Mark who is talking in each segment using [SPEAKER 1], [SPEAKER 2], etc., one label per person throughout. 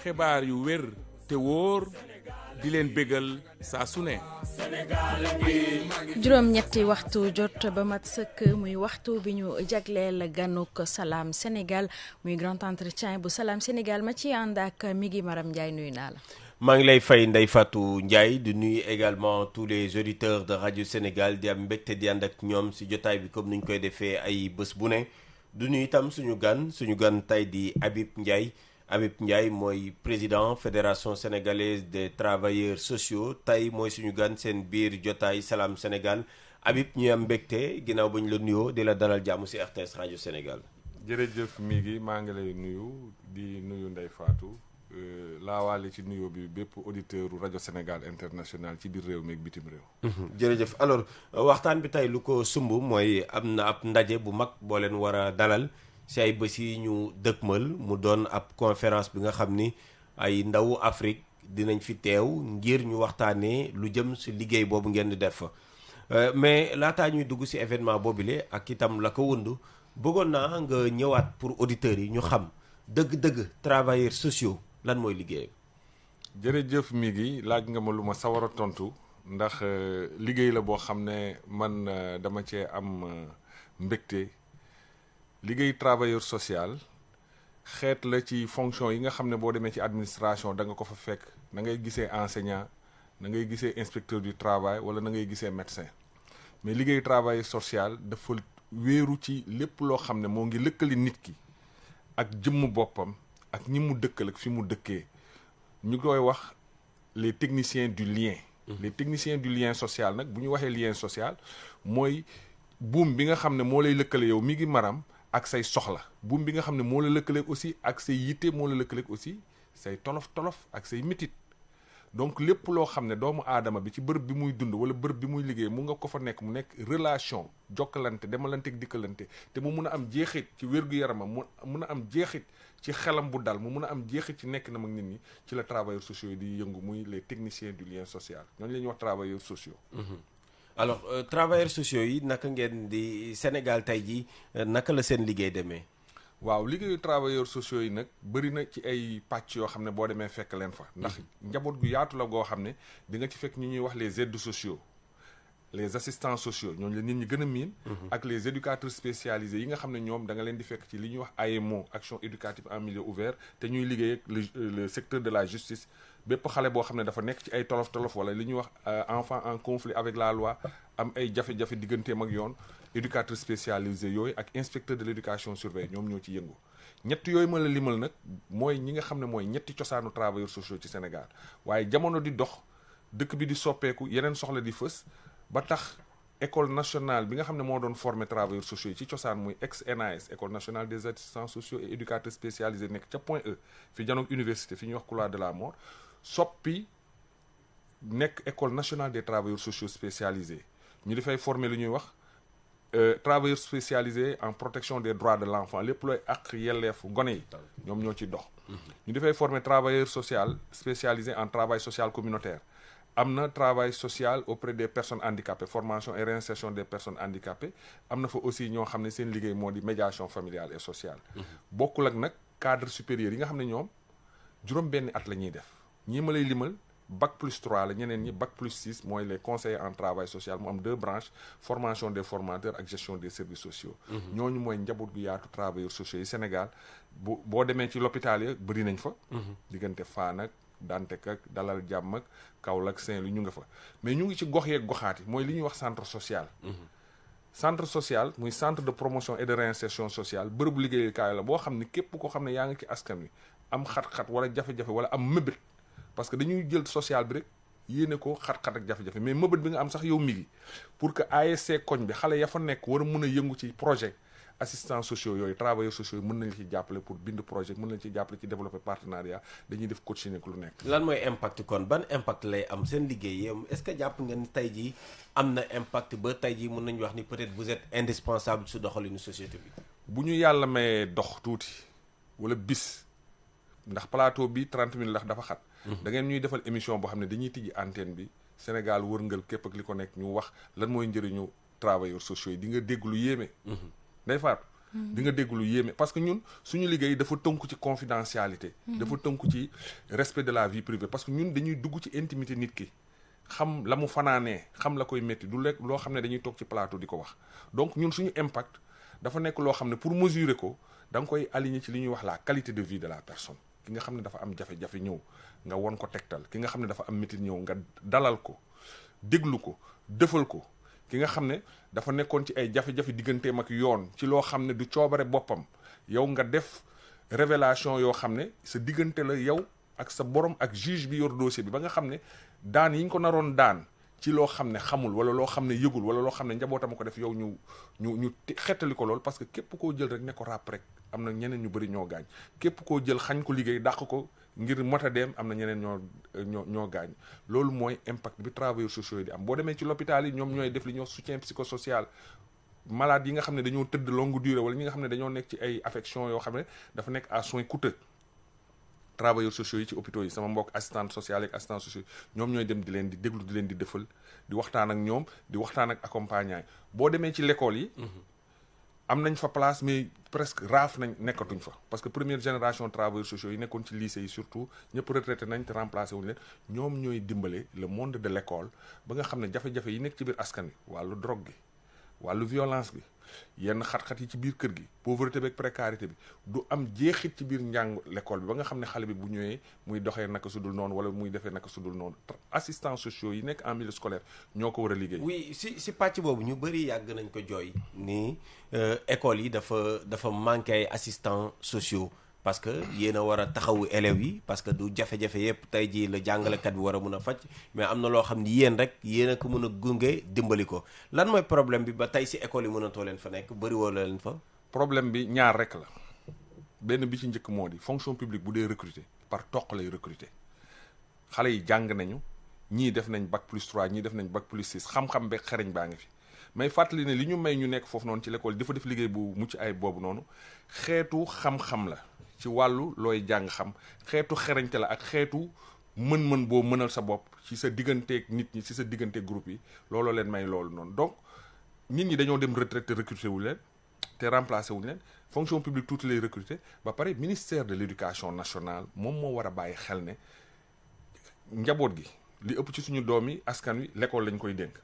[SPEAKER 1] xibaar yu wér te wóor di leen bégal saa su ne.
[SPEAKER 2] juróom-ñetti waxtu jot ba mat sëkk muy waxtu bi ñu jagleel ganuk Salam Sénégal muy grand entretien bu Salam Sénégal ma ci ànd ak mi ngi Maram Ndiaye nuyu naa la.
[SPEAKER 3] maa ngi lay fay Ndeye Fatou Ndiaye di nuyu également tous les auditeurs de Radio Sénégal di am mbégte di ànd ak ñoom si jotaay bi comme ni ñu koy defee ay bés bu ne du nuyu itam suñu gan tey di Habib Ndiaye mooy président fédération sénégalaise des travailleurs sociaux tey mooy suñu gan seen biir jotaay Salam Sénégal Habib ñuy am mbégte ginnaaw ba ñu la nuyoo di la dalal jàmm si RTS Radio Sénégal.
[SPEAKER 4] jërëjëf Migui maa ngi lay nuyu di nuyu Ndeye Fatou. laawaale ci nuyoo bi bépp auditeur rajo Sénégal international ci biir réew mi ak bitim réew.
[SPEAKER 3] jërëjëf alors waxtaan bi tey lu ko sumb mooy am na ab ndaje bu mag boo leen war a dalal si ay bés yi ñu dëkkmal mu doon ab conférence bi nga xam ni ay ndawu Afrique dinañ fi teew ngir ñu waxtaanee lu jëm si liggéey boobu ngeen di def mais laataa ñuy dugg si événement boobule ak itam la ko wundu bëggoon naa nga ñëwaat pour auditeurs yi ñu xam dëgg-dëgg travailleurs sociaux. lan mooy liggéeyam.
[SPEAKER 4] jërëjëf Migui laaj nga ma lu ma sawar a tontu ndax liggéey la boo xam ne man dama cee am mbégte liggéey travailleur social xeet la ci fonction yi nga xam ne boo demee ci administration da nga ko fa fekk da ngay gisee enseignant da ngay gisee inspecteur du travail wala da ngay gisee médecin mais liggéey travailleur social dafa wéeru ci lépp loo xam ne moo ngi lëkkali nit ki ak jëmm boppam. ak ñi mu dëkkal ak fi mu dëkkee ñu koy wax les techniciens du lien. Les techniciens du lien social nag bu ñu waxee lien social mooy buum bi nga xam ne moo lay lëkkale yow mi ngi maram ak say soxla buum bi nga xam ne moo la lëkkaleeg aussi ak say yitte moo la lëkkaleeg aussi say tolof-tolof ak say mitit donc lépp loo xam ne doomu aadama bi ci bërëb bi muy dund wala bërëb bi muy liggéey mu nga ko fa nekk mu nekk relation jokkalante demalante ak dikkalante te mu mun a am jeexit ci wér-gu-yaramam mu mun a am jeexit ci xelam bu dal mu mun a am jeexit ci nekk na mag nit ñi ci la travailleurs sociaux yi di yëngu muy les techniciens du lien social ñooñu la ñuy wax travailleurs sociaux.
[SPEAKER 3] alors travailleurs sociaux yi naka ngeen di Sénégal tey jii naka la seen liggéey demee.
[SPEAKER 4] waaw liggéeyu travailleurs sociaux yi nag bëri na ci ay pàcc yoo xam ne boo demee fekk leen fa. ndax njaboot gu yaatu la goo xam ne di nga ci fekk ñu ñuy wax les aides sociaux. les assistants sociaux ñooñu la nit ñi gën a miin. ak les éducateurs spécialisés yi nga xam ne ñoom da nga leen di fekk ci li ñuy wax AEMO action éducative en milieu ouvert te ñuy liggéey ak le secteur de la justice bépp xale boo xam ne dafa nekk ci ay tolof-tolof wala li ñuy wax enfant en conflit avec la loi am ay jafe-jafe digganteem ak yoon éducateurs spécialisés yooyu ak inspecteur de l'éducation surveillée ñoom ñoo ci yëngu. ñett yooyu ma la limal nag mooy ñi nga xam ne mooy ñetti cosaanu travailleurs sociaux ci Sénégal waaye jamono di dox dëkk bi di soppeeku yeneen soxla di fës. ba tax école nationale bi nga xam ne moo doon former travailleurs sociaux yi ci cosaan muy ex-NAS école nationale des assistants sociaux et éducateurs spécialisés nekk ca Point E fi janoog université fi ñuy wax couloir de la mort soppi nekk école nationale des travailleurs sociaux spécialisés ñu dafay former lu ñuy wax travailleurs spécialisés en protection des droits de l'enfant lépp looy ak yelleefu gone yi ñoom ñoo ci dox ñu dafay former travailleurs social spécialisés en travail social communautaire am na travail social auprès des personnes handicapées formation et réinsertion des personnes handicapées am na fa aussi ñoo xam ne seen liggéey moo di médiation familiale et sociale bokkul ak nag cadre supérieur yi nga xam ne ñoom juróom benni at la ñuy def ñii ma lay limal bac plus 3 la ñeneen ñi bac plus 6 mooy les conseillers en travail social mu am 2 branches formation des formateurs ak gestion des services sociaux ñooñu mooy njaboot gu yaatu travailleurs sociaux yi Sénégal boo demee ci l'hôpital ya bëri nañ fa diggante Fann ak Dantec ak Dalal Jàmm ak Kaolack Saint-Louis ñu nga fa mais ñu ngi ci gox yeeg goxaat yi mooy li ñuy wax centre social. centre social muy centre de promotion et de réinsertion sociale bërëbu liggéeyukaay la boo xam ne képp koo xam ne yaa ngi ci askan wi am xat-xat wala jafe-jafe wala am mëbët parce que dañuy jël social bi rek yéene ko xat-xat ak jafe-jafe mais mëbët bi nga am sax yow mi ngi pour que ASC koñ bi xale ya fa nekk war a mën a yëngu ci projet. assistants sociaux yooyu travailleurs sociaux yi mën nañu ci jàppale pour bind projet mën nañu ci jàppale ci développer partenariat dañuy def coaching ak lu nekk.
[SPEAKER 3] lan mooy impact kon ban impact lay am seen liggéey est-ce que jàpp ngeen tey jii am na impact ba tey jii mën nañu wax ni peut-être vous êtes indispensable su doxalinu société bi.
[SPEAKER 4] bu ñu yàlla mayee dox tuuti wala bis ndax plateau bi 30 minutes ndax dafa xat. da ngeen ñuy defal émission boo xam ne dañuy tijji antenne bi Sénégal wërngal képp ak li ko nekk ñu wax lan mooy njëriñu travailleurs sociaux yi di nga dégg lu yéeme. Ndeye Fatou di nga dégg lu yéeme parce que ñun suñu liggéey dafa tënku ci confidentialité. dafa tënku ci respect de la vie privée parce que ñun dañuy dugg ci intimité nit ki xam la mu fanaanee xam la koy métti du lekk loo xam ne dañuy toog ci plateau di ko wax donc ñun suñu impact dafa nekk loo xam ne pour mesurer ko da nga koy aligner ci li ñuy wax la qualité de vie de la personne ki nga xam ne dafa am jafe-jafe ñëw nga won ko tegtal ki nga xam ne dafa am métit ñëw nga dalal ko déglu ko defal ko ki nga xam ne dafa nekkoon ci ay jafe-jafe digganteem ak yoon ci loo xam ne du coobare boppam yow nga def révélation yoo xam ne sa diggante la yow ak sa borom ak juge bi yor dossier bi ba nga xam ne daan yi ñu ko naroon daan ci loo xam ne xamul wala loo xam ne yëgul wala loo xam ne njabootam ko def yow ñu xettali ko lool parce que képp koo jël rek ne ko ràpp rek am na ñeneen ñu bëri ñoo gaañ képp koo jël xañ ko liggéey dàq ko ngir motadeem am na ñeneen ñoo gaañ loolu mooy impact bi travailleurs sociaux yi di am boo demee ci l'hôpital yi ñoom ñooy def li ñuy wax soutien psychosocial malade yi nga xam ne dañoo tëdd longue durée wala ñi nga xam ne dañoo nekk ci ay affection yoo xam ne dafa nekk à soins coûteux travailleurs sociaux yi ci hôpitaux yi sama mbokk assistante sociale ak assistants sociaux ñoom ñooy dem di leen di déglu di leen di defal di waxtaan ak ñoom di waxtaan ak accompagnant boo demee ci l'école yi am nañ fa place mais presque raaf nañ nekkatuñ fa parce que première génération travailleurs sociaux yi nekkoon ci lycée yi surtout ñëpp retraité nañ te remplacé wuñu leen ñoom ñooy dimbale le monde de l'école ba nga xam ne jafe-jafe yi nekk ci biir askan wi wàllu drogue gi wàllu violence bi yenn xat-xat yi ci biir kër gi pauvreté bi ak précarité bi du am jeexit ci biir njàng l'école bi ba nga xam ne xale bi bu ñëwee muy doxee naka sudul noonu wala muy defee naka sudul noonu assistants sociaux yi nekk en milieu scolaire ñoo ko war a liggéey.
[SPEAKER 3] oui si pàcc boobu ñu bëri yàgg nañ ko jooy ni école yi dafa manqué ay assistants sociaux parce que yéen a war a taxawu élèves yi parce que du jafe-jafe yëpp tey jii la jàngalekat bi war a mun a faj mais am na loo xam ni yéen rek yéen a ko mën a gunge dimbali ko lan mooy problème bi ba tey si école yi mënatoo leen fa nekk bëriwoo leen fa.
[SPEAKER 4] problème bi ñaar rek la benn bi ci njëkk moo di fonction publique bu dee recruter par toq lay recruter xale yi jàng nañu ñii def nañ bac plus 3 ñii def nañ bac plus 6 xam-xam beeg xereñ baa ngi fi. may fàttali ne li ñu may ñu nekk foofu noonu ci l'école dafa def liggéey bu mucc ay boobu noonu xeetu xam-xam la ci wàllu looy jàng xam xeetu xerañte la ak xeetu mën-mën boo mënal sa bopp ci sa digganteeg nit ñi ci sa digganteeg groupe yi looloo leen may loolu noonu donc nit ñi dañoo dem retraite te recruter wu leen te remplacer wuñu leen fonction publique tuuti lay recruter ba pare ministère de l'éducation nationale moom moo war a bàyyi xel ne njaboot gi li ëpp ci suñu doom yi askan wi l'école lañ koy dénk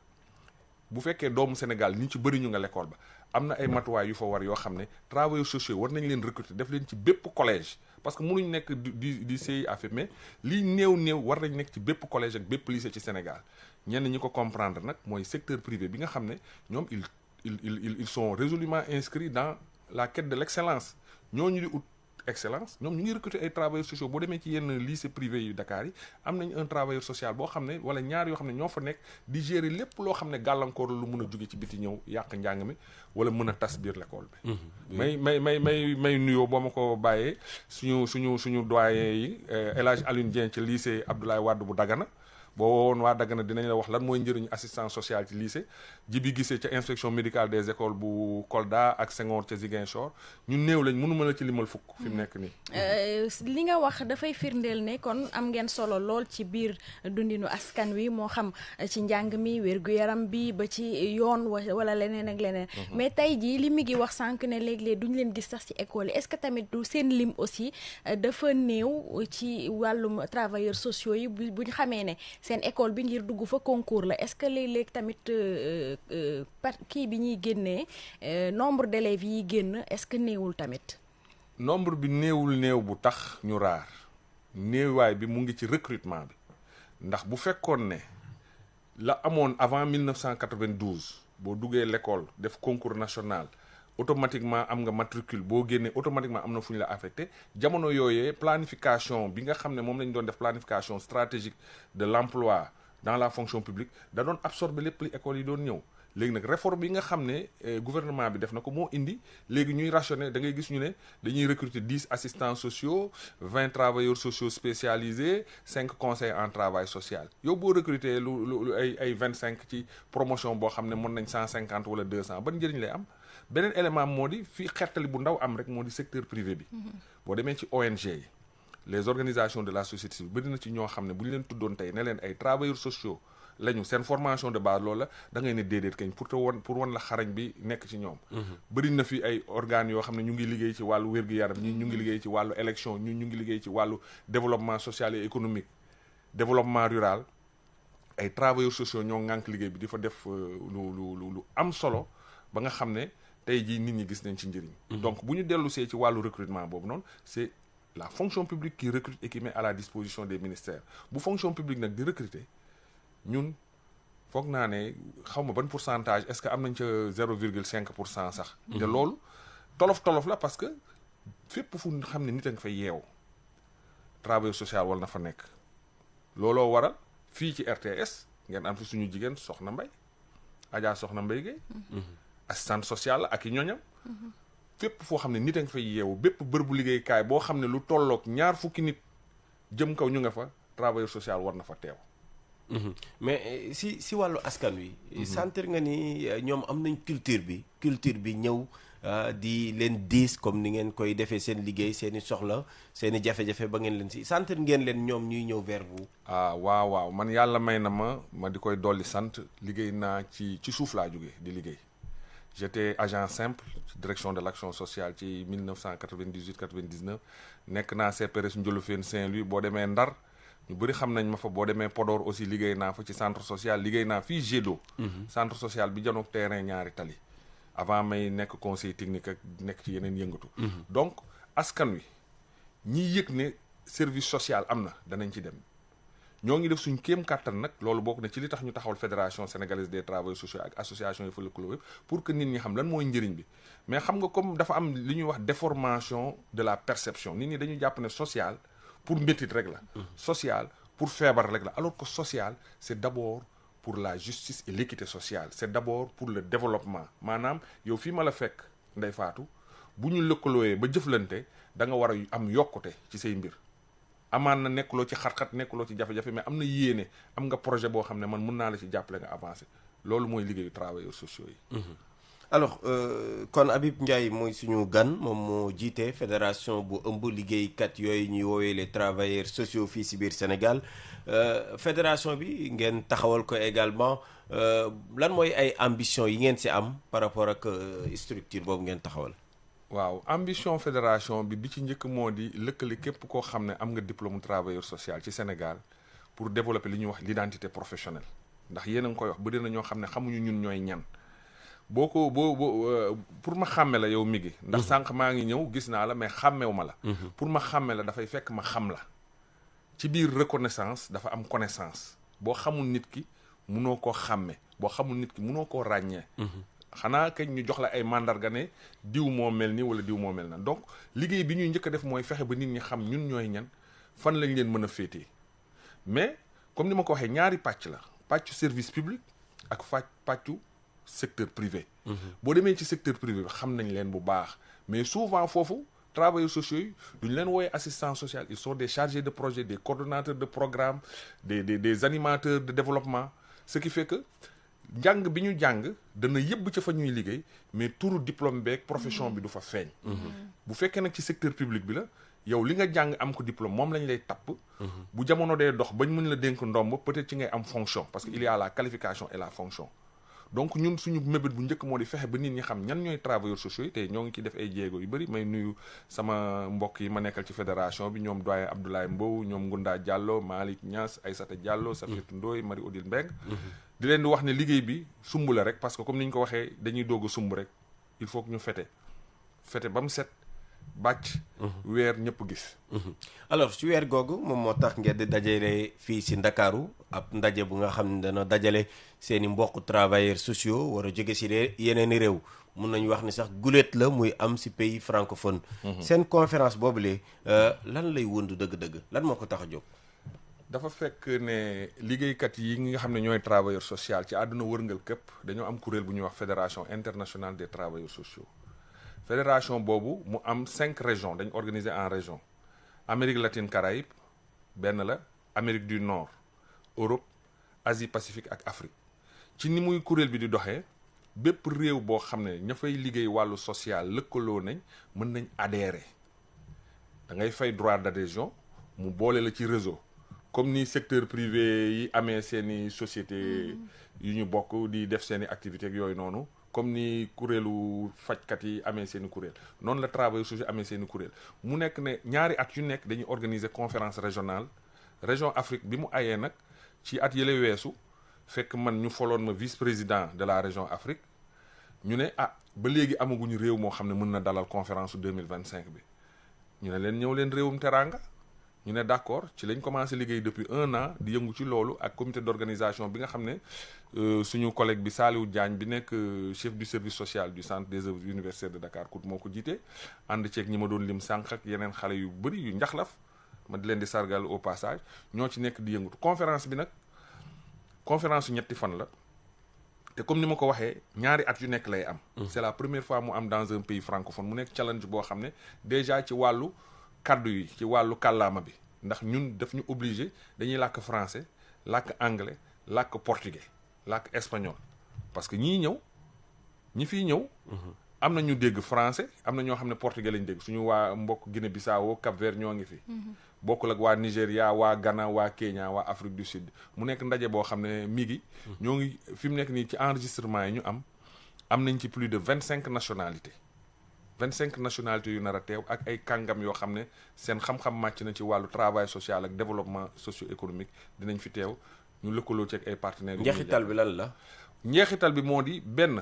[SPEAKER 4] bu fekkee doomu Sénégal ñu ci bëri ñu nga l'école ba am na ay matuwaay yu fa war yoo xam ne travailleurs sociaux war nañ leen recruter def leen ci bépp collège parce que mënuñ nekk di CI affaire mais lii néew war nañ nekk ci bépp collège ak bépp lycée ci Sénégal ñenn ñi ko comprendre nag mooy secteur privé bi nga xam ne ñoom ils sont résolument inscrits dans la quête de l'excellence ñooñu di ut excellence ñoom ñu ngi recruter ay travailleurs sociaux boo demee ci yenn lycée privé yu Dakar yi am nañ un travailleur social boo xam ne wala ñaar yoo xam ne ñoo fa nekk di gérer lépp loo xam ne gàllankoor lu mun a jóge ci biti ñëw yàq njàng mi wala mën a tas biir l'école bi may nuyoo boo ma ko bàyyee suñu doyen yi El Hadj Alioune Dieng ci lycée Abdoulaye Wade bu Dagana boo woon waa Dagana dinañ la wax lan mooy njëriñu assistance sociale ci lycée Jibi Gisee ca inspection médicale des écoles bu Kolda ak Senghor ca Ziguinchor ñun néew lañ mënuma la ci limal fukk fi mu nekk nii.
[SPEAKER 2] li nga wax dafay firndeel ne kon am ngeen solo lool ci biir dundinu askan wi moo xam ci njàng mi wér-gu-yaram bi ba ci yoon wala leneen ak leneen. mais tey jii li mi ngi wax sànq ne léeg-léeg duñ leen gis sax ci école yi est-ce que tamit du seen lim aussi dafa néew ci wàllum travailleurs sociaux yi buñ xamee ne. seen école bi ngir dugg fa concours la est-ce que léeg-léeg tamit kii bi ñuy génnee nombre d'élèves yi génn est-ce que néewul tamit.
[SPEAKER 4] nombre bi néew bu tax ñu raar néewaay bi mu ngi ci recrutement bi ndax bu fekkoon ne la amoon avant 1992 boo duggee l'école def concours national automatiquement am nga matricule boo génnee automatiquement am na fu ñu la affecté jamono yooyee planification bi nga xam ne moom lañ doon def planification stratégique de l'emploi dans la fonction publique da doon absorber lépp li écoles yi doon ñëw léegi nag réforme yi nga xam ne gouvernement bi def na ko moo indi léegi ñuy rationner da ngay gis ñu ne dañuy recruter 10 assistants sociaux 20 travailleurs sociaux spécialisés 5 conseillers en travail social yow boo recruter lu ay 25 ci promotion boo xam ne mën nañ 150 wala 200 ban njëriñ lay am beneen élément moo di fii xettali bu ndaw am rek moo di secteur privé bi boo demee ci ONG yi les organisations de la société civile bëri na ci ñoo xam ne bu ñu leen tuddoon tey ne leen ay travailleurs sociaux lañu seen formation de base loolu la da ngay ne déedéet kañ pour wan la xarañ bi nekk ci ñoom. bëri na fi ay organes yoo xam ne ñu ngi liggéey ci wàllu wér-gu-yaram ñi ñu ngi liggéey ci wàllu élection ñu ngi liggéey ci wàllu développement social et économique développement rural. ay travailleurs sociaux ñoo ŋànk liggéey bi di fa def lu am solo ba nga xam ne tey jii nit ñi gis nañ ci njëriñ. donc bu ñu dellu see ci wàllu recrutement boobu noonu c'est la fonction publique qui recrute et qui met à la disposition des ministères bu fonction publique nag di recruter ñun foog naa ne xaw ma ban pourcentage est-ce que am nañ ca 0,5% sax. te loolu tolof la parce que fépp fu xam ne nit a nga fay yeew travailleur social wala na fa nekk looloo waral. fii ci RTS ngeen am fi suñu jigéen Soxna Mbay Adja Soxna Mbay Gueye assistante sociale ak i ñooñam fépp foo xam ne nit a nga fay yeewu bépp bërëbu liggéeykaay boo xam ne lu tolloog 20 fukki nit jëm kaw ñu nga fa travailleur social war na fa teew.
[SPEAKER 3] mais si wàllu askan wi. sentir nga ni ñoom am nañ culture bi ñëw di leen diis comme ni ngeen koy defee seen liggéey seen i soxla seen i jafe-jafe ba ngeen leen si sentir ngeen leen ñoom ñuy ñëw vers vous.
[SPEAKER 4] waaw man yàlla may na ma di koy dolli sant liggéey naa ci suuf laa jógee di liggéey. j'étais agent simple direction de l'action sociale ci 1998-99 nekk naa CPRS Ndiolofène Saint-Louis boo demee Ndar ñu bëri xam nañ ma fa boo demee Podor aussi liggéey naa fa ci centre social liggéey naa fii Gédo. centre social bi janook terrain ñaari tali. avant may nekk conseil technique ak nekk ci yeneen yëngatu. donc askan wi ñi yëg ne service social am na danañ ci dem. ñoo ngi def suñ kéem kàttan nag loolu bokk na ci li tax ñu taxawal fédération sénégalaise des travailleurs sociaux ak association yi fa lëkkaloo yëpp pour que nit ñi xam lan mooy njëriñ bi mais xam nga comme dafa am li ñuy wax déformation de la perception nit ñi dañu jàpp ne social pour métit rek la. social pour feebar rek la alors que social c'est d'abord pour la justice et l'équité sociale c'est d'abord pour le développement maanaam yow fii ma la fekk Ndeye Fatou bu ñu lëkkalooyee ba jëflante da nga war a am yokkute ci say mbir. amaan na nekkuloo ci xat-xat nekkuloo ci jafe-jafe mais am na yéene am nga projet boo xam ne man mun naa la ci jàppale nga avancer loolu mooy liggéeyu travailleurs sociaux yi.
[SPEAKER 3] alors kon Habib Ndiaye mooy suñu gan moom moo jiite fédération bu ëmb liggéeykat yooyu ñuy woowee les travailleurs sociaux fii si biir Sénégal fédération bi ngeen taxawal ko également lan mooy ay ambition yi ngeen si am par rapport ak structure boobu ngeen taxawal.
[SPEAKER 4] waaw ambition fédération bi ci njëkk moo di lëkkale képp koo xam ne am nga diplôme travailleur social ci Sénégal pour développer li ñuy wax l'identité professionnelle ndax yéen a ngi koy wax bëri na ñoo xam ne xamuñu ñun ñooy ñan boo pour ma xàmme la yow mi gi ndax sànq maa ngi ñëw gis naa la mais xàmmewu ma la pour ma xàmme la dafay fekk ma xam la ci biir reconnaissance dafa am connaissance boo xamul nit ki munoo koo xàmme boo xamul nit ki munoo koo ràññee xanaa kañ ñu jox la ay mandarga ne diw moo mel ni wala diw moo mel na donc liggéey bi ñuy njëkk a def mooy fexe ba nit ñi xam ñun ñooy ñan fan lañ leen mën a féetee mais comme ni ma ko waxee ñaari pàcc la pàccu service public ak pàccu secteur privé. boo demee ci secteur privé bi xam nañ leen bu baax mais souvent foofu travailleurs sociaux yi duñ leen wooyee assistants sociaux ils sont des chargés de projet des coordonnateurs de programme des animateurs de développement ce qui fait que njàng bi ñu jàng dana yëbb ca fa ñuy liggéey mais turu diplôme beeg profession bi du fa feeñ. bu fekkee nag ci secteur public bi la yow li nga jàng am ko diplôme moom lañ lay tapp. bu jamono dee dox bañ mën la dénk ndomb peut-être ci ngay am fonction parce que il y a la qualification et la fonction. donc ñun suñu mébét bu njëkk moo di fexe ba nit ñi xam ñan ñooy travailleurs sociaux yi te ñoo ngi ci def ay jéego yu bëri may nuyu sama mbokk yi ma nekkal ci fédération bi ñoom doyen Abdoulaye Mbow ñoom Ngunda Diallo Malick Niass Aïssata Diallo Safiatou Ndoye Marie Odile Mbeng di leen di wax ne liggéey bi sumb la rek parce que comme ni ñu ko waxee dañuy doog a sumb rek il faut que ñu fete ba mu set bàcc weer ñëpp gis.
[SPEAKER 3] alors ci weer googu moom moo tax ngeen di dajale fii si Ndakaaru ab ndaje bu nga xam ne dana dajale seen i mbokk travailleurs sociaux war a jóge si yeneen i réew mun nañu wax ni sax guléet la muy am si pays francophone. seen conférence boobule lan lay wund dëgg-dëgg lan moo ko tax a jóg.
[SPEAKER 4] dafa fekk ne liggéeykat yi nga xam ne ñooy travailleurs sociaux ci àdduna wërngal képp dañoo am kuréel bu ñuy wax fédération internationale des travailleurs sociaux. fédération boobu mu am 5 régions dañ organisé en région Amérique latine Caraïbes benn la Amérique du Nord Europe Asie Pacifique ak Afrique ci ni muy kuréel bi di doxee bépp réew boo xam ne ña fay liggéey wàllu social lëkkaloo nañ mën nañ adhérer da ngay fay droit d'adhésion mu boole la ci réseau comme ni secteur privé yi amee seeni société yu ñu bokk di def seeni activité ak yooyu noonu comme ni kuréelu fajkat yi amee seeni kuréel noonu la travailleurs sociaux amee seeni kuréel mu nekk ne ñaari at yu nekk dañuy organiser conférence régionale région Afrique bi mu ayee nag ci at yële weesu fekk man ñu foloon ma vice-président de la région Afrique ñu ne ba léegi amaguñu réew moo xam ne mën na dalal conférence 2025 bi ñu ne leen ñëw leen réewum teranga ñu ne d'accord ci lañ commencé liggéey depuis 1 an di yëngu ci loolu ak comité d'organisation bi nga xam ne suñu collègue bi Saliou Diagne bi nekk chef du service social du centre des œuvres universitaires de Dakar COUD moo ko jiite ànd ceeg ñi ma doon lim sànq ak yeneen xale yu bëri yu njaxlaf ma di leen di sargal au passage ñoo ci nekk di yëngatu conférence bi nag conférence yu ñetti fan la te comme ni ma ko waxee ñaari at yu nekk lay am c'est la première fois mu am dans un pays francophone mu nekk challenge boo xam ne déjà ci wàllu kaddu yi ci wàllu kàllaama bi ndax ñun daf ñu obligé dañuy làkk français làkk anglais làkk portugais làkk espagnol parce que ñi fiy ñëw am na ñu dégg français am na ñoo xam ne portugais lañ dégg suñu waa mbokk Guinée Bissau Cap-Vert ñoo ngi fi bokkul ak waa Nigéria waa Ghana waa Kenya waa Afrique du Sud mu nekk ndaje boo xam ne ñoo ngi fi mu nekk nii ci enregistrement yi ñu am nañ ci plus de 25 nationalités 25 nationalités yu nar a teew ak ay kàngam yoo xam ne seen xam-xam màcc na ci wàllu travail social ak développement socio-économique dinañ fi teew ñu lëkkaloo ci ak ay partenaires.
[SPEAKER 3] njeexital bi lan la.
[SPEAKER 4] njeexital bi moo di benn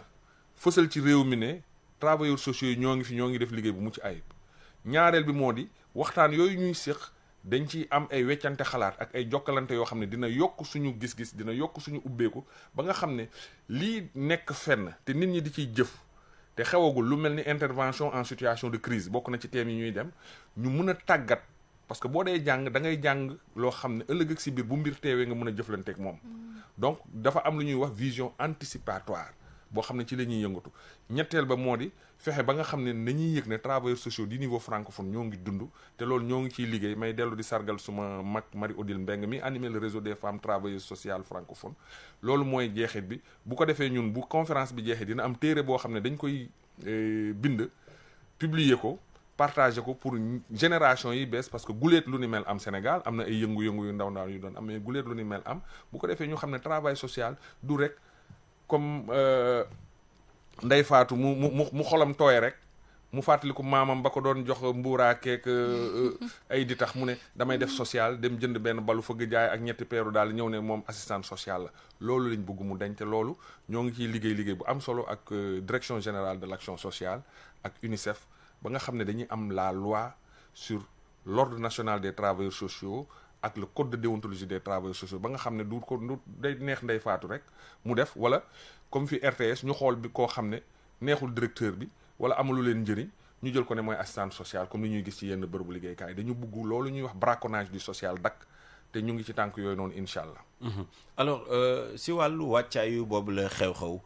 [SPEAKER 4] fësal ci réew mi ne travailleurs sociaux yi ñoo ngi def liggéey bu mucc ayib ñaareel bi moo di waxtaan yooyu ñuy séq dañ ci am ay weccante xalaat ak ay jokkalante yoo xam ne dina yokk suñu gis-gis dina yokk suñu ubbeeku ba nga xam ne lii nekk fenn te nit ñi di ciy jëf te xewagul lu mel ni intervention en situation de crise bokk na ci thème yi ñuy dem ñu mun a tàggat parce que boo dee jàng da ngay jàng loo xam ne ëllëg ak si biir bu mbir teewee nga mën a jëflanteeg moom donc dafa am lu ñuy wax vision anticipatoire boo xam ne ci la ñuy yëngatu ñetteel ba moo di fexe ba nga xam ne nañuy yëg ne travailleurs sociaux du niveau francophone ñoo ngi dund te loolu ñoo ngi ciy liggéey may dellu di sargal suma mag Marie-Odile Mbengue mi animé le réseau des femmes travailleuses sociales francophones loolu mooy jeexit bi bu ko defee ñun bu conférence bi jeexee dina am téere boo xam ne dañ koy bind publier ko partager ko pour génération yi bees parce que guleet lu ni mel am Sénégal am na ay yëngu-yëngu yu ndaw yu doon am mais guleet lu ni mel am bu ko defee ñu xam ne travail social du rek comme Ndey Faatu mu xolam tooy rek mu fàttaliku maamam ba ko doon jox mbuuraakeek ay di tax mu ne damay def social dem jënd benn balu fëgg jaay ak ñetti peeru daal ñëw ne moom assistante sociale la loolu lañ bëgg mu dañ te loolu ñoo ngi ciy liggéey bu am solo ak direction générale de l'action sociale ak UNICEF ba nga xam ne dañuy am la loi sur l'ordre national des travailleurs sociaux ak le code de déontologie des travailleurs sociaux ba nga xam ne du day neex Ndey Faatu rek mu def wala comme fi RTS ñu xool bi koo xam ne neexul directeur bi wala amalu leen njëriñ ñu jël ko ne mooy assistante sociale comme li ñuy gis ci yenn bërëbu liggéeykaay dañu bëgg loolu ñuy wax braconnage du social dakk te ñu ngi ci tànk yooyu noonu incha allah.
[SPEAKER 3] alors si wàllu wàccaayu boobu la xew-xew.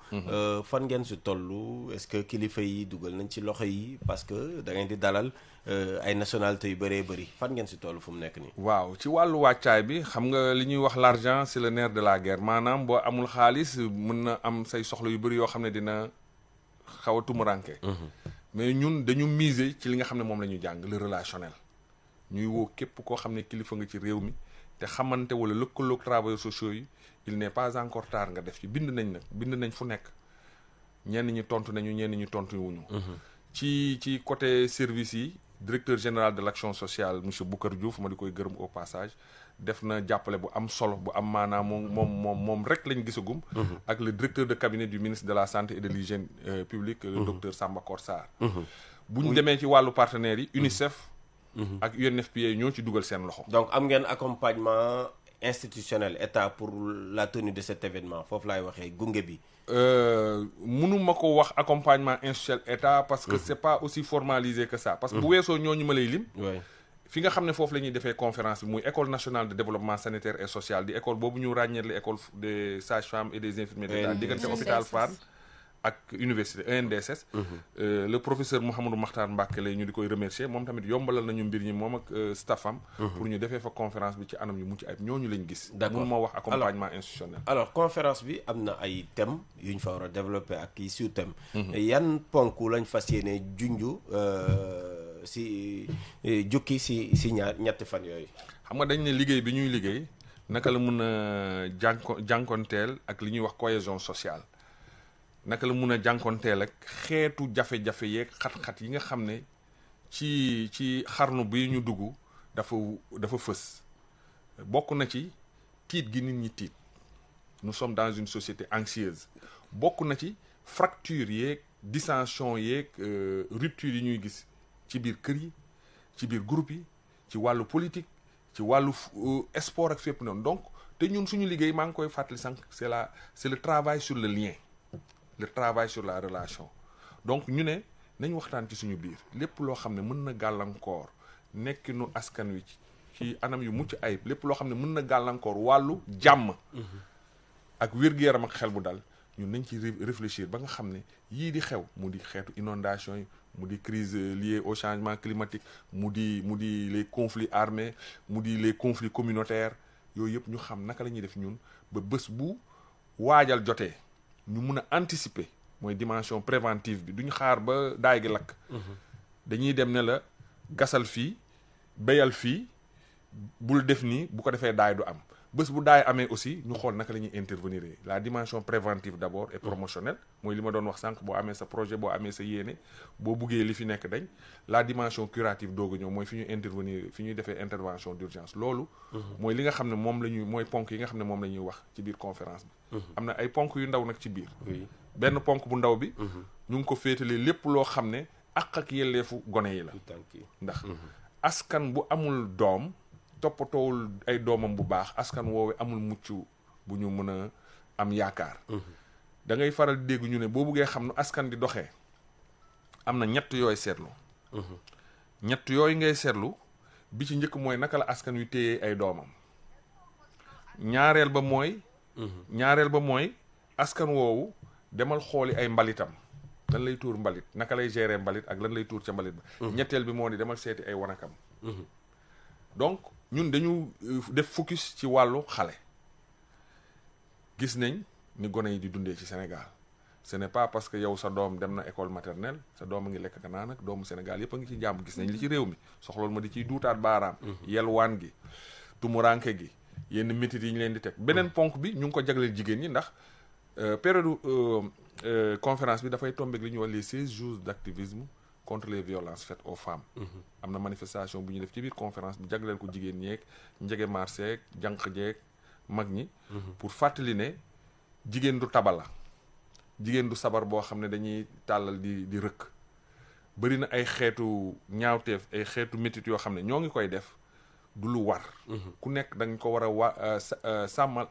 [SPEAKER 3] fan ngeen si toll est-ce que kilifa yi dugal nañ ci loxo yi parce que da ngeen di dalal ay nationalités yu bëree bëri fan ngeen si toll fu mu nekk nii.
[SPEAKER 4] waaw ci wàllu wàccaay bi xam nga li ñuy wax l'argent c'est le nerf de la guerre maanaam boo amul xaalis mën na am say soxla yu bëri yoo xam ne dina xaw a tumuranke mais ñun dañu miser ci li nga xam ne moom la ñuy jàng le relationnel ñuy woo képp koo xam ne kilifa nga ci réew mi. te xamante wala lëkkaloog travailleurs sociaux yi il n'est pas encore tard nga def ci bind nañ fu nekk ñenn ñi tontu nañu ñenn ñi tontu wuñu ci côté service yi directeur général de l'action sociale monsieur Boucar Diouf ma di koy gërëm au passage def na jàppale bu am solo bu am maanaam moom rek lañ gisagum ak le directeur de cabinet du ministre de la santé et de l'hygiène publique le docteur Samba Kor Sarr bu ñu demee ci wàllu partenaires yi UNICEF ak UNFPA ñoo ci dugal seen loxo.
[SPEAKER 3] donc am ngeen accompagnement institutionnel état pour la tenue de cet événement foofu laay waxee gunge bi.
[SPEAKER 4] mënuma ko wax accompagnement institutionnel état parce que c'est pas aussi formalisé que ça. parce que bu weesoo ñooñu ma lay lim. fi nga xam ne foofu la ñuy defee conférence bi muy école nationale de développement sanitaire et social di école boobu ñu ràññeet la école des sages-femmes et des infirmiers d'État diggante hôpital Fann ak université ENDSS le professeur Mouhamadou Makhtar Mbacké lay ñu di koy remercier moom tamit yombalal nañu mbir ñi moom ak staffam pour ñu defee fa conférence bi ci anam yu mucc ayib ñooñu lañ gis mun moo wax accompagnement institutionnel
[SPEAKER 3] alors conférence bi am na ay thèmes yu ñu fa war a développer ak i sous-thèmes yan ponk lañ fas yéene junju si jukki si ñetti fan yooyu
[SPEAKER 4] xam nga dañ ne liggéey bi ñuy liggéey naka la mun a jànkonteel ak li ñuy wax cohésion sociale naka la mun a jànkonteel ak xeetu jafe-jafe yeeg xat-xat yi nga xam ne ci xarnu bi ñu dugg dafa fës bokk na ci tiit gi nit ñi tiit nous sommes dans une société anxieuse bokk na ci fracture yeeg dissension yeeg rupture yi ñuy gis ci biir kër yi ci biir groupe yi ci wàllu politique ci wàllu sport ak fépp noonu donc te ñun suñu liggéey maa ngi koy fàttali sànq c'est le travail sur le lien le travail sur la relation donc ñu ne nañ waxtaan ci suñu biir lépp loo xam ne mën na gàllankoor nekkinu askan wi ci anam yu mucc ayib lépp loo xam ne mën na gàllankoor wàllu jàmm ak wér-gu-yaram ak xel bu dal ñun nañ ci réfléchir ba nga xam ne yii di xew mu di xeetu inondation yi mu di crise liée au changement climatique mu di les conflits armés mu di les conflits communautaires yooyu yëpp ñu xam naka la ñuy def ñun ba bés bu waajal jotee ñu mun a anticiper mooy dimension préventive bi duñu xaar ba daay gi lakk dañuy dem ne la gasal fii béyal fii bul def nii bu ko defee daay du am bés bu daay amee aussi ñu xool naka la ñuy intervenir la dimension préventive d'abord et promotionnelle mooy li ma doon wax sànq boo amee sa projet boo amee sa yéene boo buggee li fi nekk dañ la dimension curative doog a ñëw mooy fi ñuy intervenir fi ñuy defee intervention d'urgence loolu mooy li nga xam ne moom la ñuy mooy ponk yi nga xam ne moom la ñuy wax ci biir conférence bi am na ay ponk yu ndaw nag ci biir benn ponk bu ndaw bi ñu ngi ko féetalee lépp loo xam ne ak yelleefu gone yi la ndax askan bu amul doom toppatoowul ay doomam bu baax askan woowe amul mucc bu ñu mën a am yaakaar da ngay faral di dégg ñu ne boo buggee xam nu askan di doxee am na ñett yooyu seetlu ñett yooyu ngay seetlu bi ci njëkk mooy naka la askan wi téye ay doomam ñaareel ba mooy askan woowu demal xooli ay mbalitam lan lay tuur mbalit naka lay gérer mbalit ak lan lay tuur ca mbalit ba ñetteel bi moo di demal seeti ay wanakam donc ñun dañu def focus ci wàllu xale gis nañ ni gone yi di dundee ci Sénégal ce n'est pas parce que yow sa doom dem na école maternelle sa doom a ngi lekk ka naan ak doomu Sénégal yëpp a ngi ci jàmm gis nañ li ci réew mi soxloolu ma di ciy duutaat baaraam yelwaan gi tumuranke gi yenn métit yi ñu leen di teg beneen ponk bi ñu ngi ko jagleel jigéen ñi ndax période conférence bi dafay tombeek li ñuy wax les 16 jours d'activisme contre les violences faites aux femmes am na manifestation bu ñu def ci biir conférence bi jagleel ko jigéen ñeeg njege marseeg jànq jeeg mag ñi pour fàttali ne jigéen du tabala jigéen du sabar boo xam ne dañuy tàllal di rëkk bëri na ay xeetu ñaawteef ay xeetu métit yoo xam ne ñoo ngi koy def du lu war ku nekk dañ ko war a sàmmal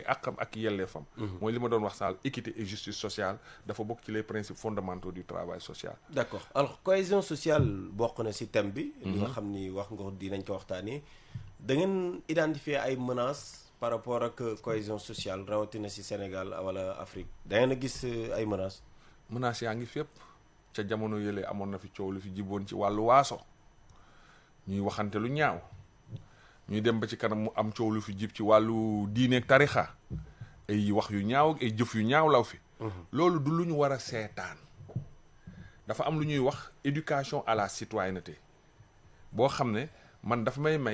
[SPEAKER 4] àqam ak yelleefam mooy li ma doon wax saal équité et justice sociale dafa bokk ci les principes fondamentaux du travail social.
[SPEAKER 3] D'accord alors cohésion sociale bokk na ci thème bi li nga xam ni wax nga dinañ ko waxtaanee da ngeen identifier ay menaces par rapport ak cohésion sociale rawatina ci Sénégal wala Afrique da ngeen a gis ay menaces
[SPEAKER 4] yaa ngi fépp ca jamono yële amoon na fi coow lu fi jiboon ci wàllu waaso ñuy waxante lu ñaaw ñuy dem ba ci kanam mu am coow lu fi jib ci wàllu diineeg tarixa ay wax yu ñaaw ak ay jëf yu ñaaw law fi loolu du lu ñu war a seetaan dafa am lu ñuy wax éducation à la citoyenneté boo xam ne man dafa may ma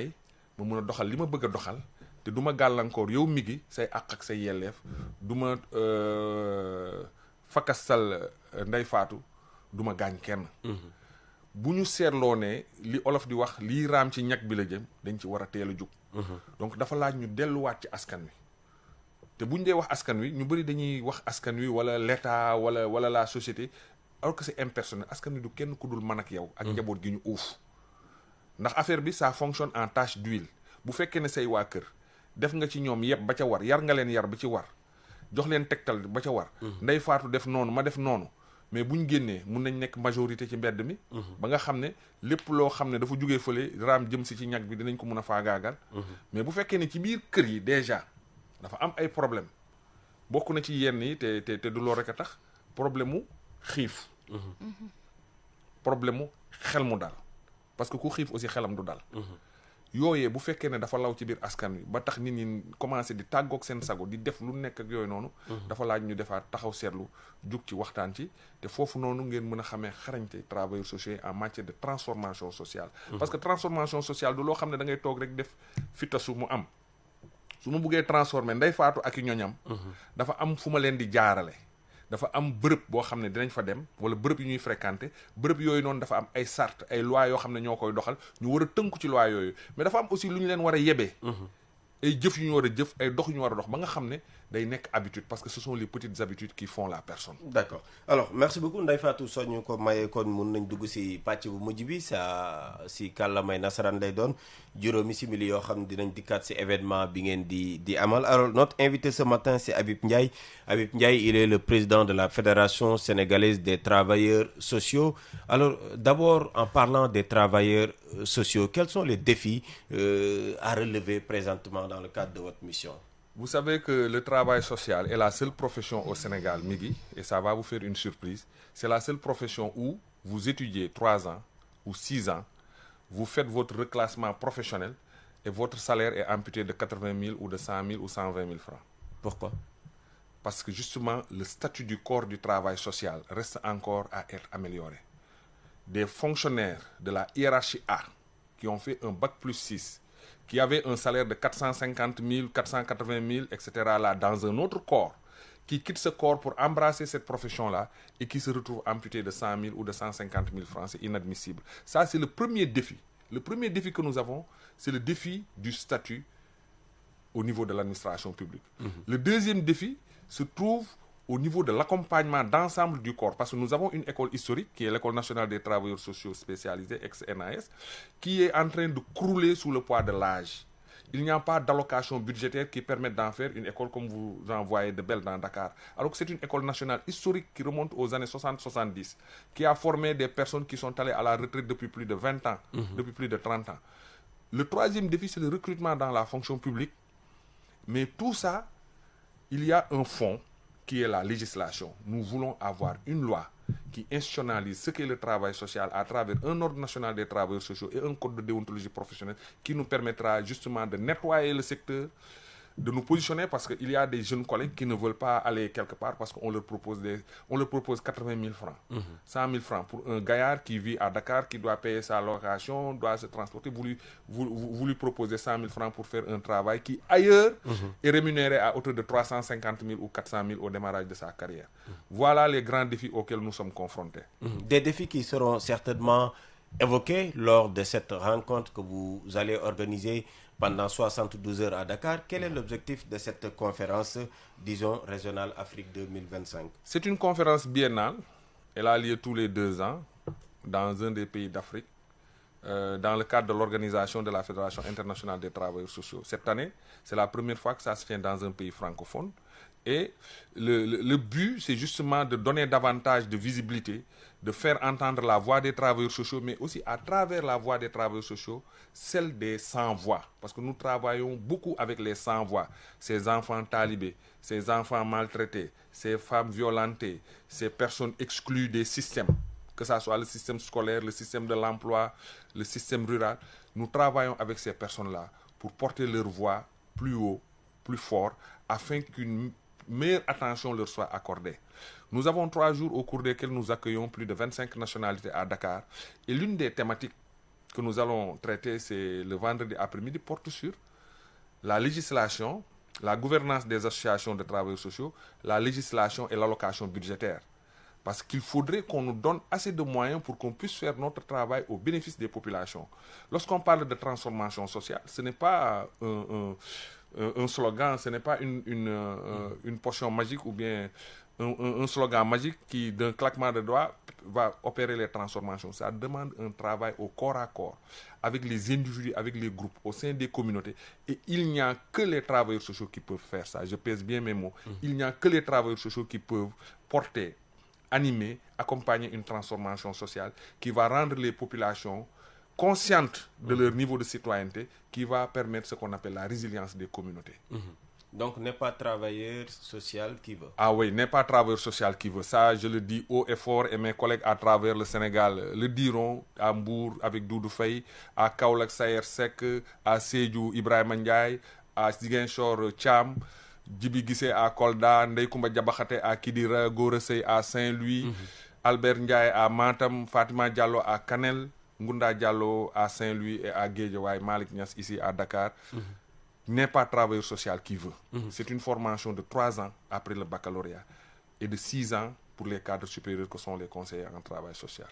[SPEAKER 4] mun a doxal li ma bëgg a doxal te du ma gàllankoor yow mi gi say àq ak say yelleef du ma fakastal ndey faatu du ma gaañ kenn bu ñu seetloo ne li olof di wax lii raam ci ñag bi la jëm dañ ci war a teel a jug donc dafa laaj ñu delluwaat ci askan wi te bu ñu dee wax askan wi ñu bëri dañuy wax askan wi wala l'état wala la société alors que c'est impersonnel askan wi du kenn ku dul man ak yow ak njaboot gi ñu uuf ndax affaire bi ça fonctionne en tache d'huile bu fekkee ne say waa kër def nga ci ñoom yëpp ba ca war yar nga leen yar ba ci war jox leen tegtal ba ca war ndey faatu def noonu ma def noonu mais bu ñu génnee mun nañ nekk majorité ci mbedd mi ba nga xam ne lépp loo xam ne dafa jugee fële raam jëm si ci ñag bi dinañ ko mun a faagaagal mais bu fekkee ne ci biir kër yi déjà dafa am ay problème bokk na ci yenn yi te du loolu rek a tax problème mu xiif problème mu xel mu dal parce que ku xiif aussi xelam du dal yooyee bu fekkee ne dafa law ci biir askan wi ba tax nit ñi commencé di tàggoog seen sago di def lu nekk ak yooyu noonu dafa laaj ñu defaat taxaw seetlu jug ci waxtaan ci te foofu noonu ngeen mën a xamee xarañte travailleurs sociaux en matière de transformation sociale parce que transformation sociale du loo xam ne da ngay toog rek def fitasu mu am su ma buggee transformer Ndeye Fatou ak i ñoñam dafa am fu ma leen di jaarale dafa am bërëb boo xam ne dinañ fa dem wala bërëb yu ñuy fréquenter bërëb yooyu noonu dafa am ay charte ay loi yoo xam ne ñoo koy doxal ñu war a tënku ci loi yooyu mais dafa am aussi lu ñu leen war a yebee ay jëf yu ñu war a jëf ay dox yu ñu war a dox ba nga xam ne day nekk habitude parce que ce sont les petites habitudes qui font la personne.
[SPEAKER 3] D'accord alors merci beaucoup Ndeye Fatou soo ñu ko mayee kon mun nañ dugg si pàcc bu mujj bi sa si kàllaamay nasaraan lay doon juróomi simili yoo xam ne dinañ dikkaat si événement bi ngeen di amal. Alors notre invité ce matin c'est Habib Ndiaye. Habib Ndiaye il est le président de la Fédération sénégalaise des travailleurs sociaux. Alors d'abord en parlant des travailleurs sociaux, quels sont les défis à relever présentement dans le cadre de votre mission?
[SPEAKER 4] Vous savez que le travail social est la seule profession au Sénégal, Migui, et ça va vous faire une surprise. C'est la seule profession où vous étudiez 3 ans ou 6 ans, vous faites votre reclassement professionnel et votre salaire est amputé de 80 000 ou de 100 000 ou 120 000 francs.
[SPEAKER 3] Pourquoi?
[SPEAKER 4] Parce que justement, le statut du corps du travail social reste encore à être amélioré. Des fonctionnaires de la hiérarchie A qui ont fait un bac+6, qui avait un salaire de 450 000, 480 000, etc. là, dans un autre corps, qui quitte ce corps pour embrasser cette profession-là et qui se retrouve amputé de 100 000 ou de 150 000 francs, c'est inadmissible. Ça, c'est le premier défi. Le premier défi que nous avons, c'est le défi du statut au niveau de l'administration publique. Le deuxième défi se trouve au niveau de l'accompagnement d'ensemble du corps, parce que nous avons une école historique, qui est l'École nationale des travailleurs sociaux spécialisés, ex-NAS, qui est en train de crouler sous le poids de l'âge. Il n'y a pas d'allocation budgétaire qui permette d'en faire une école comme vous en voyez de belles dans Dakar. Alors que c'est une école nationale historique qui remonte aux années 60-70, qui a formé des personnes qui sont allées à la retraite depuis plus de 20 ans, depuis plus de 30 ans. Le troisième défi, c'est le recrutement dans la fonction publique. Mais tout ça, il y a un fond qui est la législation. Nous voulons avoir une loi qui institutionnalise ce qu'est le travail social à travers un ordre national des travailleurs sociaux et un code de déontologie professionnelle qui nous permettra justement de nettoyer le secteur, de nous positionner, parce qu'il y a des jeunes collègues qui ne veulent pas aller quelque part parce qu'on leur propose 80 000 francs, 100 000 francs pour un gaillard qui vit à Dakar, qui doit payer sa location, doit se transporter. Vous lui proposez 100 000 francs pour faire un travail qui ailleurs est rémunéré à hauteur de 350 000 ou 400 000 au démarrage de sa carrière. Voilà les grands défis auxquels nous sommes confrontés.
[SPEAKER 3] Des défis qui seront certainement évoqués lors de cette rencontre que vous allez organiser pendant 72 heures à Dakar. Quel est l'objectif de cette conférence, disons, régionale Afrique 2025?
[SPEAKER 4] C'est une conférence biennale. Elle a lieu tous les 2 ans dans un des pays d'Afrique, dans le cadre de l'organisation de la Fédération internationale des travailleurs sociaux. Cette année, c'est la première fois que ça se tient dans un pays francophone. Et le but, c'est justement de donner davantage de visibilité, de faire entendre la voix des travailleurs sociaux, mais aussi à travers la voix des travailleurs sociaux, celle des sans-voix. Parce que nous travaillons beaucoup avec les sans-voix. Ces enfants talibés, ces enfants maltraités, ces femmes violentées, ces personnes exclues des systèmes, que ce soit le système scolaire, le système de l'emploi, le système rural. Nous travaillons avec ces personnes-là pour porter leur voix plus haut, plus fort, afin qu'une meilleure attention leur soit accordée. Nous avons 3 jours au cours desquels nous accueillons plus de 25 nationalités à Dakar. Et l'une des thématiques que nous allons traiter, c'est le vendredi après-midi, porte sur la législation, la gouvernance des associations de travailleurs sociaux, la législation et l'allocation budgétaire. Parce qu'il faudrait qu'on nous donne assez de moyens pour qu'on puisse faire notre travail au bénéfice des populations. Lorsqu'on parle de transformation sociale, ce n'est pas un slogan, ce n'est pas une potion magique ou bien un slogan magique qui, d'un claquement de doigts, va opérer les transformations. Ça demande un travail au corps à corps, avec les individus, avec les groupes, au sein des communautés. Et il n'y a que les travailleurs sociaux qui peuvent faire ça. Je pèse bien mes mots. Il n'y a que les travailleurs sociaux qui peuvent porter, animer, accompagner une transformation sociale qui va rendre les populations conscientes de leur niveau de citoyenneté, qui va permettre ce qu'on appelle la résilience des communautés.
[SPEAKER 3] Donc, n'est pas travailleur social qui veut.
[SPEAKER 4] Ah oui, n'est pas travailleur social qui veut. Ça, je le dis haut et fort, et mes collègues à travers le Sénégal le diront, à Mbour avec Doudou Faye, à Kaolack Sayer Seck, à Sédhiou Ibrahima Ndiaye, à Ziguinchor Thiam, Djibi Guissé à Kolda, Ndeye Koumba Diabakhate à Kidira, Gora Seye à Saint-Louis, Albert Ndiaye à Matam, Fatima Diallo à Kanel, Ngunda Diallo à Saint-Louis et à Guédiawaye, Malick Niass ici à Dakar. N'est pas travailleur social qui veut. C'est une formation de 3 ans après le baccalauréat et de 6 ans pour les cadres supérieurs que sont les conseillers en travail social.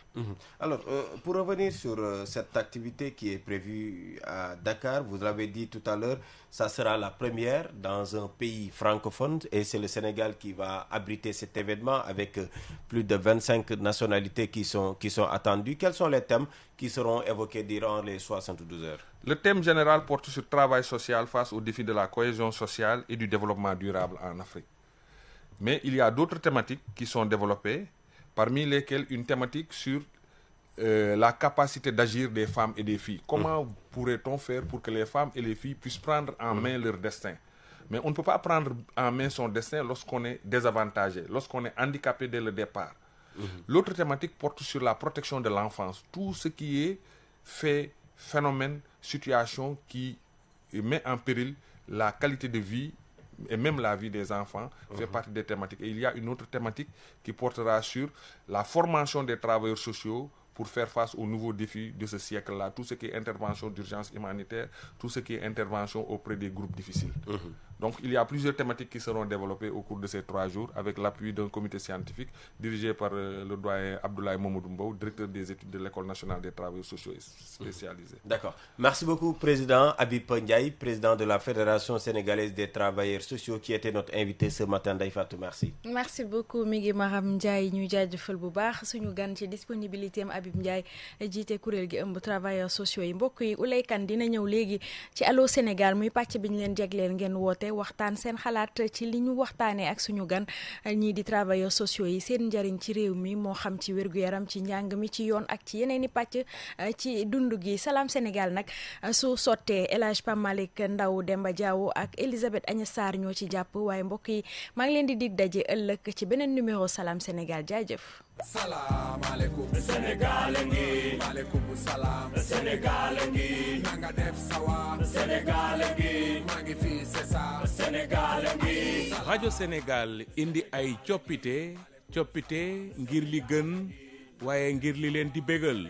[SPEAKER 3] Alors, pour revenir sur cette activité qui est prévue à Dakar, vous l'avez dit tout à l'heure, ça sera la première dans un pays francophone et c'est le Sénégal qui va abriter cet événement avec plus de 25 nationalités qui sont attendues. Quels sont les thèmes qui seront évoqués durant les 72 heures?
[SPEAKER 4] Le thème général porte sur le travail social face aux défis de la cohésion sociale et du développement durable en Afrique. Mais il y a d'autres thématiques qui sont développées, parmi lesquelles une thématique sur la capacité d'agir des femmes et des filles. Comment pourrait-on faire pour que les femmes et les filles puissent prendre en main leur destin? Mais on ne peut pas prendre en main son destin lorsqu'on est désavantagé, lorsqu'on est handicapé dès le départ. L'autre thématique porte sur la protection de l'enfance, tout ce qui est fait, phénomène, situation qui met en péril la qualité de vie et même la vie des enfants fait partie des thématiques. Et il y a une autre thématique qui portera sur la formation des travailleurs sociaux pour faire face aux nouveaux défis de ce siècle-là, tout ce qui est intervention d'urgence humanitaire, tout ce qui est intervention auprès des groupes difficiles. Donc il y a plusieurs thématiques qui seront développées au cours de ces 3 jours avec l'appui d'un comité scientifique dirigé par le doyen Abdoulaye Mamadou Mbow, directeur des études de l'École nationale des travailleurs sociaux spécialisés.
[SPEAKER 3] D'accord. Merci beaucoup, Président Habib Ndiaye, président de la Fédération sénégalaise des travailleurs sociaux, qui était notre invité ce matin. Ndeye Fatou, merci.
[SPEAKER 2] Merci beaucoup mi ngi Maram Ndiaye ñu jaajëfal bu baax suñu gan ci disponibilité am Habib Ndiaye jiite kuréel gi ëmb travailleurs sociaux yi. mbokk yi Ouleye Kane dina ñëw léegi ci Allô Sénégal muy pàcc bi ñu leen jagleel ngeen woote waxtaan seen xalaat ci li ñu waxtaanee ak suñu gan ñii di travailleurs sociaux yi seen njariñ ci réew mi moo xam ci wér-gu-yaram ci njàng mi ci yoon ak ci yeneen i pàcc ci dund gi. Salam Sénégal nag su sottee El Hadj Pam Malick Ndaw Demba Diaw ak Elisabeth Agnès Sarr ñoo ci jàpp waaye mbokk yi maa ngi leen di dig daje ëllëg ci beneen numéro Salam Sénégal jaajëf.
[SPEAKER 5] Salam alaikum Sénégal ngi maaleykum salaam Sénégal ngi nanga def sawa Sénégal ngi maa ngi fii c'est ça Sénégal ngi.
[SPEAKER 1] rajo Sénégal indi ay coppite ngir li gën waaye ngir li leen di bégal